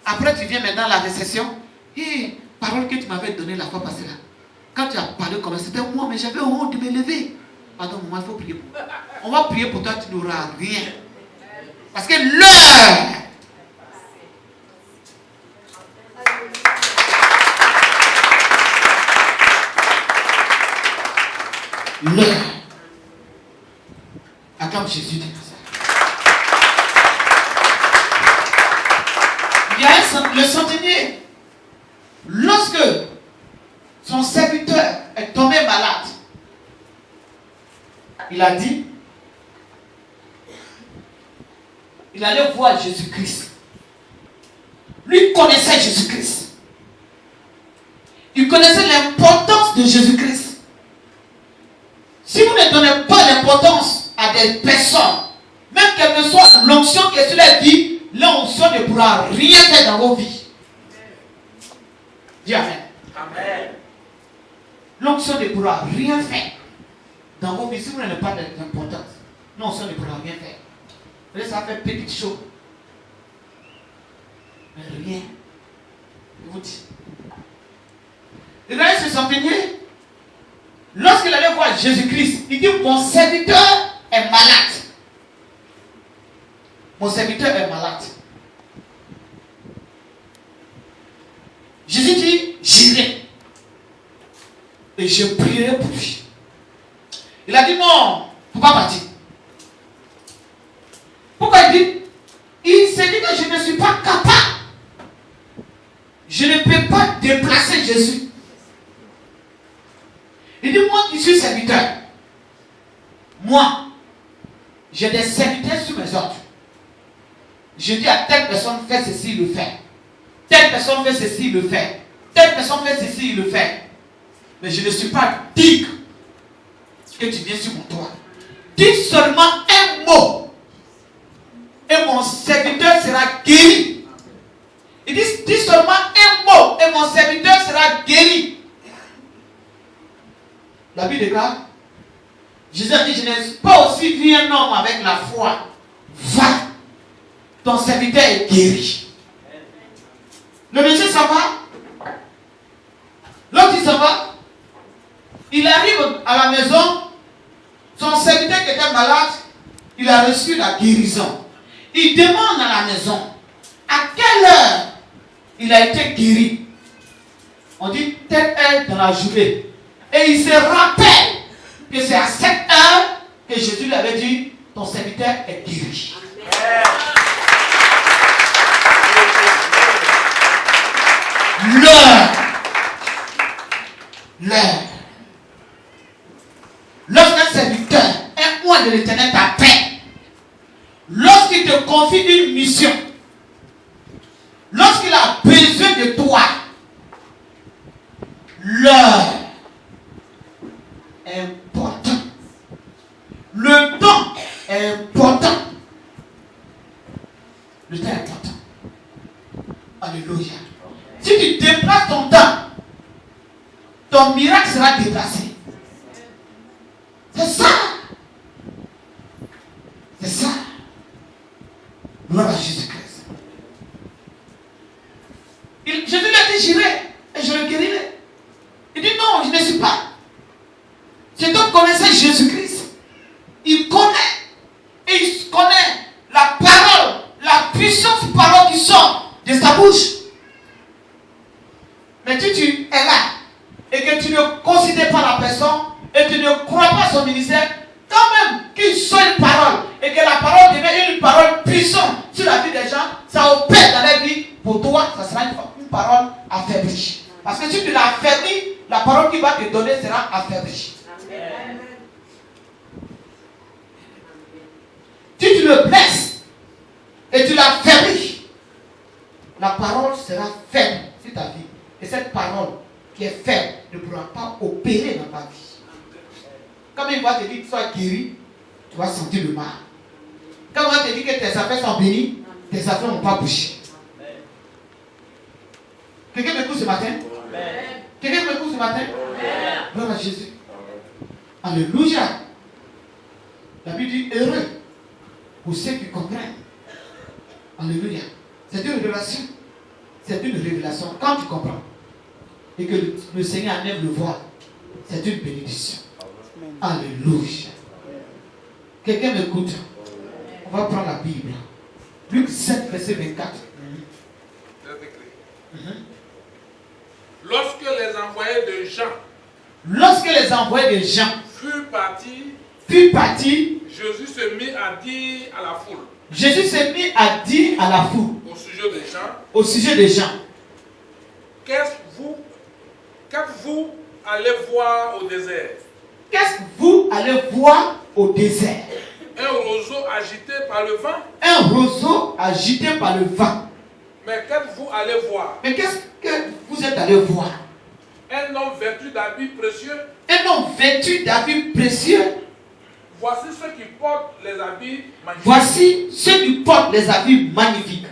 Après tu viens maintenant à la récession. Et parole que tu m'avais donnée la fois passée là. Quand tu as parlé comme ça, c'était moi, mais j'avais honte de me lever. Pardon, moi, il faut prier pour toi. On va prier pour toi, tu n'auras rien. Parce que l'heure. L'heure. Acclame Jésus dit ça. Il y a le centenier. Lorsque son serviteur est tombé malade, il a dit, il allait voir Jésus-Christ. Lui connaissait Jésus-Christ. Il connaissait l'importance de Jésus-Christ. Si vous ne donnez pas l'importance à des personnes, même quelle que soit l'onction qui est sur leur vie, l'onction ne pourra rien faire dans vos vies. Dis Amen. Amen. L'onction ne pourra rien faire dans vos vies si vous n'avez pas d'importance. L'onction ne pourra rien faire. Vous ça fait petite chose. Mais rien. Je vous dis. Regardez ce centenier. Lorsqu'il allait voir Jésus-Christ, il dit, mon serviteur est malade. Mon serviteur est malade. Jésus dit, j'irai. Et je prierai pour lui. Il a dit, non, il ne faut pas partir. Pourquoi il dit? Il s'est dit que je ne suis pas capable. Je ne peux pas déplacer Jésus. Il dit, moi qui suis serviteur, moi, j'ai des serviteurs sous mes ordres. Je dis à telle personne, fais ceci, il le fait. Telle personne fait ceci, il le fait. Telle personne fait ceci, il le fait. Mais je ne suis pas digne que tu viens sur mon toit. Dis seulement un mot. Et mon serviteur sera guéri. Il dit, dis seulement un mot. Et mon serviteur sera guéri. La Bible déclare, Jésus a dit, je n'ai pas aussi vu un homme avec la foi. Va, ton serviteur est guéri. Le monsieur s'en va. L'autre il s'en va. Il arrive à la maison. Son serviteur qui était malade, il a reçu la guérison. Il demande à la maison, à quelle heure il a été guéri. On dit telle heure dans la journée. Et il se rappelle que c'est à cette heure que Jésus lui avait dit, ton serviteur est guéri. Amen. l'heure. Lorsqu'un serviteur, un oint de l'Éternel t'appelle, lorsqu'il te confie une mission, lorsqu'il a besoin de toi, l'heure est importante. Le temps est important. Le temps est important. Alléluia. Si tu déplaces ton temps, ton miracle sera déplacé. C'est ça. C'est ça. Gloire à Jésus-Christ. Jésus lui a dit, j'irai et je le guérirai. Il dit, non, je ne suis pas. Cet homme connaissait Jésus-Christ. Il connaît. Et il connaît la parole, la puissance parole qui sort de sa bouche. Mais si tu es là et que tu ne considères pas la personne et tu ne crois pas son ministère, quand même qu'il soit une parole et que la parole devienne une parole puissante sur la vie des gens, ça opère dans la vie. Pour toi, ça sera une parole affaiblie. Parce que si tu l'affaiblis, la parole qu'il va te donner sera affaiblie. Amen. Si tu le blesses et tu l'affaiblis, la parole sera faible sur ta vie. Et cette parole qui est faible ne pourra pas opérer dans ta vie. Quand il va te dire que tu sois guéri, tu vas sentir le mal. Quand il va te dire que tes affaires sont bénies, tes affaires n'ont pas bougé. Quelqu'un m'écoute ce matin? Quelqu'un m'écoute ce matin? Gloire à Jésus. Alléluia. La Bible dit heureux pour ceux qui comprennent. Alléluia. C'est une révélation. C'est une révélation. Quand tu comprends et que le Seigneur enlève le voile, c'est une bénédiction. Alléluia. Quelqu'un m'écoute? On va prendre la Bible. Luc 7, verset 24. Lorsque les envoyés de Jean furent partis, Jésus se mit à dire à la foule. Jésus se mit à dire à la foule. Au sujet des gens. Qu'est-ce que vous allez voir au désert? Qu'est-ce que vous allez voir au désert? Un roseau agité par le vent. Un roseau agité par le vent. Mais qu'est-ce que vous allez voir? Mais qu'est-ce que vous êtes allé voir? Un homme vêtu d'habits précieux. Un homme vêtu d'habits précieux. Voici ceux qui portent les habits magnifiques. Voici ceux qui portent les habits magnifiques.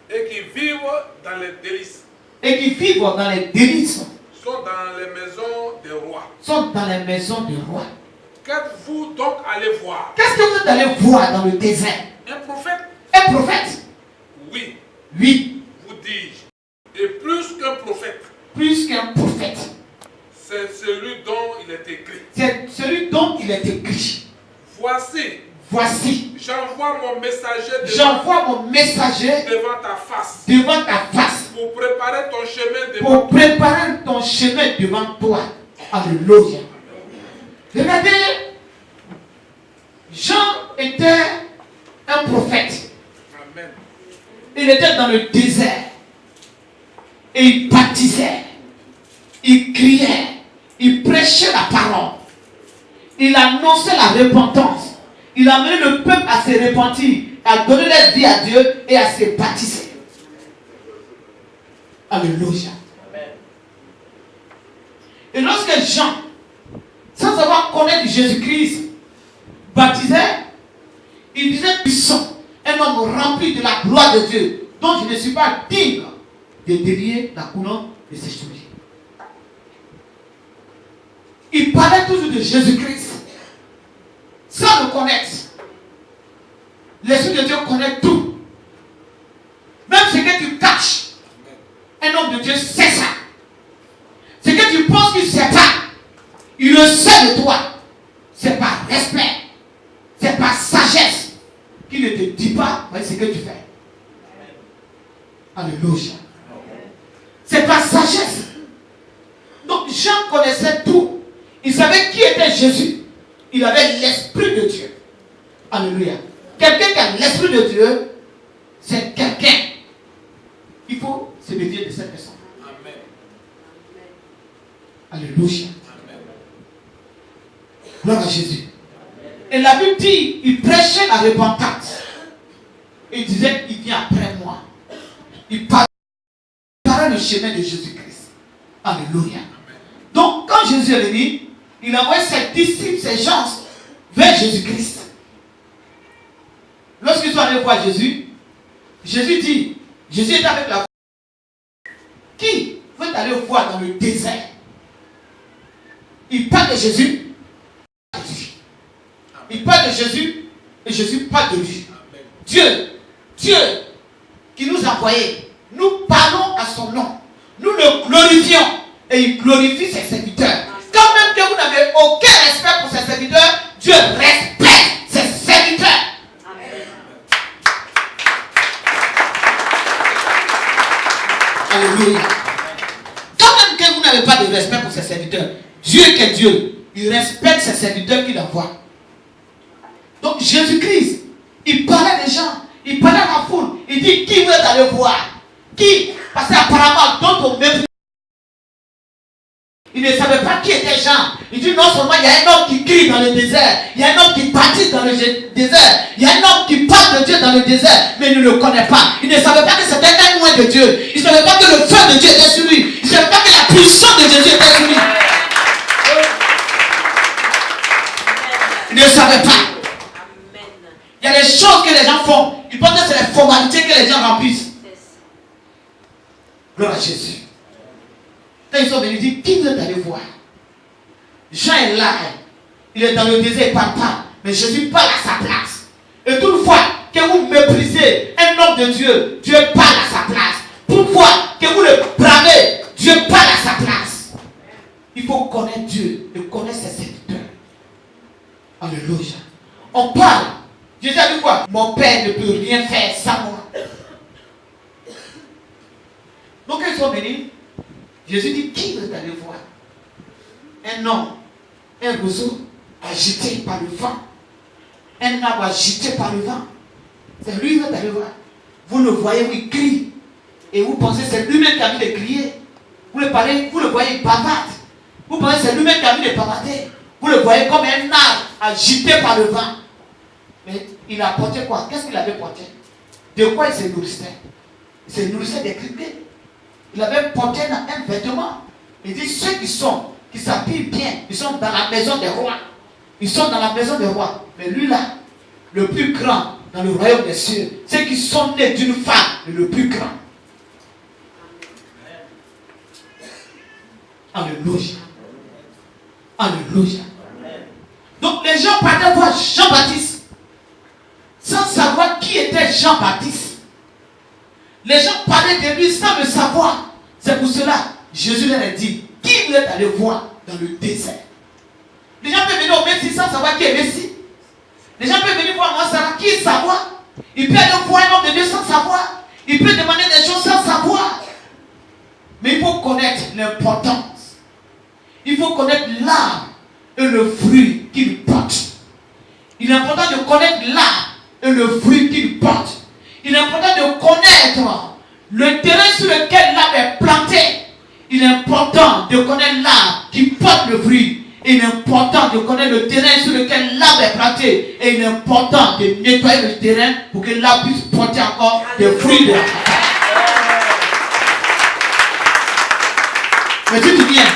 Et qui vivent dans les délices. Et qui vivent dans les délices. Sont dans les maisons des rois. Sont dans les maisons des rois. Qu'êtes-vous donc allé voir? Qu'est-ce que vous êtes allé voir dans le désert? Un prophète. Un prophète? Oui. Oui. Vous dis-je. Et plus qu'un prophète. Plus qu'un prophète. C'est celui dont il est écrit. C'est celui dont il est écrit. Voici. J'envoie mon messager devant ta face. Devant ta face. Pour préparer ton chemin devant Pour préparer ton chemin devant toi. Alléluia. Regardez, Jean était un prophète. Amen. Il était dans le désert. Et il baptisait. Il criait. Il prêchait la parole. Il annonçait la repentance. Il amenait le peuple à se repentir, à donner leur vie à Dieu et à se baptiser. Alléluia. Amen. Et lorsque Jean, sans avoir connaître Jésus-Christ, baptisait, il disait puissant, un homme rempli de la gloire de Dieu, dont je ne suis pas digne de délier la couronne de ses souliers. Il parlait toujours de Jésus-Christ. Sans le connaître. L'Esprit de Dieu connaît tout. Même ce que tu caches. Un homme de Dieu sait ça. Ce que tu penses qu'il ne sait pas, il le sait de toi. C'est par respect. C'est par sagesse qu'il ne te dit pas ce que tu fais. Alléluia. C'est par sagesse. Donc Jean connaissait tout. Il savait qui était Jésus. Il avait l'Esprit de Dieu. Alléluia. Quelqu'un qui a l'Esprit de Dieu, c'est quelqu'un. Il faut se méfier de cette personne. Amen. Alléluia. Gloire à Jésus. Et la Bible dit, il prêchait la repentance. Il disait, il vient après moi. Il parlait le chemin de Jésus-Christ. Alléluia. Donc, quand Jésus est venu, il a envoyé ses disciples, ses gens, vers Jésus-Christ. Lorsqu'ils sont allés voir Jésus, Jésus dit, Jésus est avec la foule. Qui veut aller voir dans le désert? Il parle de Jésus. Il parle de Jésus et Jésus parle de lui. Dieu qui nous a envoyés, nous parlons à son nom. Nous le glorifions et il glorifie ses serviteurs. Quand même que vous n'avez aucun respect pour ses serviteurs, Dieu respecte ses serviteurs. Amen. Alléluia. Quand même que vous n'avez pas de respect pour ses serviteurs, Dieu qui est Dieu, il respecte ses serviteurs qu'il envoie. Donc Jésus-Christ, il parlait des gens, il parlait à la foule, il dit qui veut aller voir? Qui? Parce qu'apparemment, d'autres même, il ne savait pas qui était Jean. Il dit non seulement il y a un homme qui crie dans le désert, il y a un homme qui baptise dans le désert, il y a un homme qui parle de Dieu dans le désert, mais il ne le connaît pas. Il ne savait pas que c'était un loin de Dieu. Il ne savait pas que le feu de Dieu était sur lui. Il ne savait pas que la puissance de Jésus était sur lui. Il ne savait pas. Il y a des choses que les gens font. Ils pensent que c'est les formalités que les gens remplissent. Gloire à Jésus. Quand ils sont venus, ils disent, qui veut aller voir? Jean est là. Il est dans le désert, il ne parle pas. Mais Jésus parle à sa place. Et toutefois, que vous méprisez un homme de Dieu, Dieu parle à sa place. Pourquoi que vous le bramez, Dieu parle à sa place. Il faut connaître Dieu et connaître ses serviteurs. Alléluia. On parle. Jésus a dit quoi? Mon Père ne peut rien faire sans moi. Donc ils sont venus. Jésus dit, qui veut aller voir? Un homme, un roseau agité par le vent. Un arbre agité par le vent. C'est lui qui veut aller voir. Vous le voyez, il crie. Et vous pensez que c'est lui-même qui a envie de crier. Vous le voyez, il bavarde. Vous pensez que c'est lui-même qui a envie de bavarder. Vous le voyez comme un arbre agité par le vent. Mais il a porté quoi? Qu'est-ce qu'il avait porté? De quoi il se nourrissait? Il se nourrissait des criquets. Il avait porté un vêtement. Il dit, ceux qui s'habillent bien, ils sont dans la maison des rois. Ils sont dans la maison des rois. Mais lui là, le plus grand dans le royaume des cieux, ceux qui sont nés d'une femme, le plus grand. Alléluia. Alléluia. Donc les gens partaient voir Jean-Baptiste sans savoir qui était Jean-Baptiste. Les gens parlaient de lui sans le savoir. C'est pour cela, Jésus leur a dit, qui veut aller voir dans le désert? Les gens peuvent venir au Messie sans savoir qui est Messie. Les gens peuvent venir voir moi Sarah, qui est savoir. Il peut aller voir un homme de Dieu sans savoir. Il peut demander des choses sans savoir. Mais il faut connaître l'importance. Il faut connaître l'arbre et le fruit qu'il porte. Il est important de connaître l'arbre et le fruit qu'il porte. Il est important de connaître le terrain sur lequel l'arbre est planté. Il est important de connaître l'arbre qui porte le fruit. Il est important de connaître le terrain sur lequel l'arbre est planté. Et il est important de nettoyer le terrain pour que l'arbre puisse porter encore des fruits de la terre. Mais si tu viens,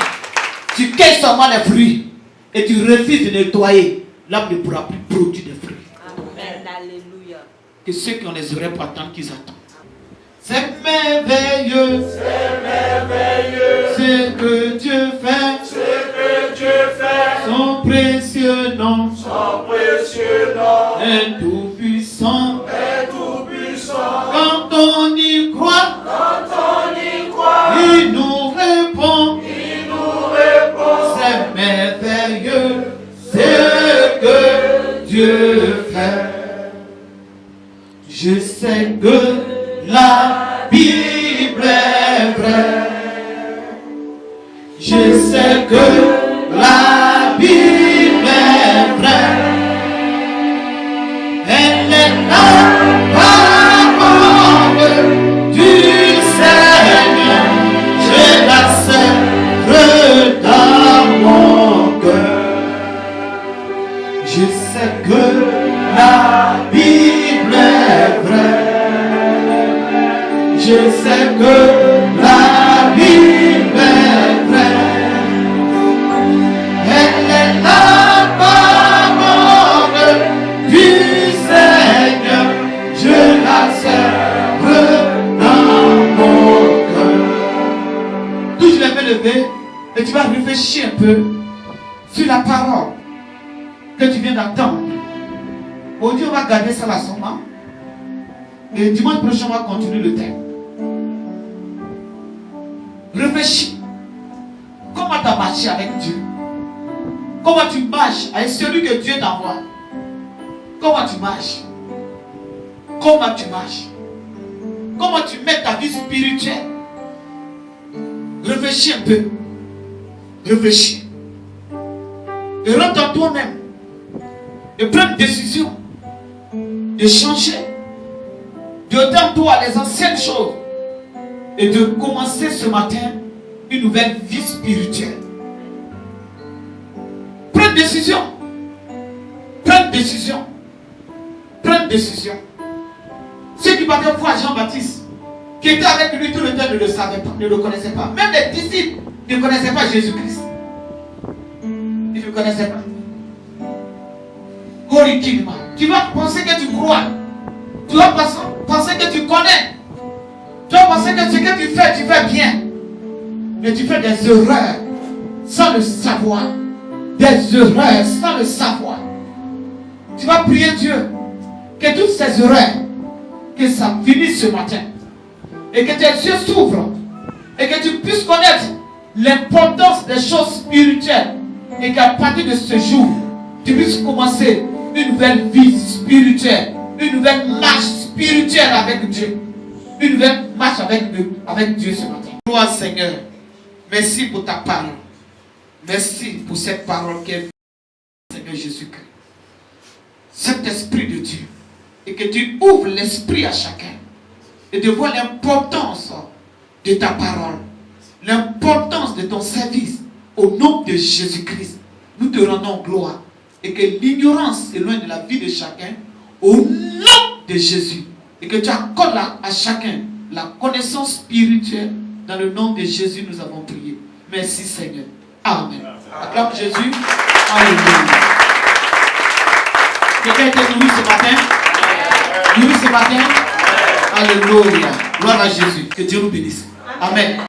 tu cueilles seulement les fruits et tu refuses de nettoyer, l'arbre ne pourra plus produire des fruits. Amen. Alléluia. Que ceux qui ont les oreilles pour attendre qu'ils attendent. C'est merveilleux, ce que Dieu fait, son précieux nom, est tout puissant, quand on y croit, il nous répond, c'est merveilleux, ce que Dieu fait. Je sais que la Bible est vraie. Je sais que la Bible est vraie. Elle est la parole du Seigneur. Je la serre dans je sais que la vie est vraie. Elle est la parole du Seigneur, je la serve dans mon cœur. Touche les mains levées et tu vas réfléchir un peu sur la parole que tu viens d'entendre. Aujourd'hui, on va garder ça la somme. Et dimanche prochain, on va continuer le thème. Réfléchis. Comment tu as marché avec Dieu? Comment tu marches avec celui que Dieu t'envoie? Comment tu marches? Comment tu marches? Comment tu mets ta vie spirituelle? Réfléchis un peu. Réfléchis. Et rentre en toi-même. Et prends une décision. De changer. De toi les anciennes choses. Et de commencer ce matin une nouvelle vie spirituelle. Prends une décision. Prends une décision. Prends une décision. Ceux qui partaient voir Jean-Baptiste, qui était avec lui tout le temps, ne le savaient pas, ne le connaissaient pas. Même les disciples ne connaissaient pas Jésus-Christ. Ils ne le connaissaient pas. Tu vas penser que tu crois. Tu vas penser que tu connais. Tu vas penser que ce que tu fais bien. Mais tu fais des erreurs sans le savoir. Des erreurs sans le savoir. Tu vas prier Dieu que toutes ces erreurs, que ça finisse ce matin. Et que tes yeux s'ouvrent. Et que tu puisses connaître l'importance des choses spirituelles. Et qu'à partir de ce jour, tu puisses commencer une nouvelle vie spirituelle. Une nouvelle marche spirituelle avec Dieu. Une nouvelle marche avec Dieu ce matin. Gloire Seigneur. Merci pour ta parole. Merci pour cette parole qui est Seigneur Jésus-Christ. Cet esprit de Dieu. Et que tu ouvres l'esprit à chacun. Et de voir l'importance de ta parole. L'importance de ton service. Au nom de Jésus-Christ. Nous te rendons gloire. Et que l'ignorance est loin de la vie de chacun. Au nom de Jésus. Et que tu accordes à chacun la connaissance spirituelle. Dans le nom de Jésus, nous avons prié. Merci Seigneur. Amen. Acclame Jésus. Alléluia. Quelqu'un était nourri ce matin? Nourri ce matin? Alléluia. Gloire à Jésus. Que Dieu nous bénisse. Amen.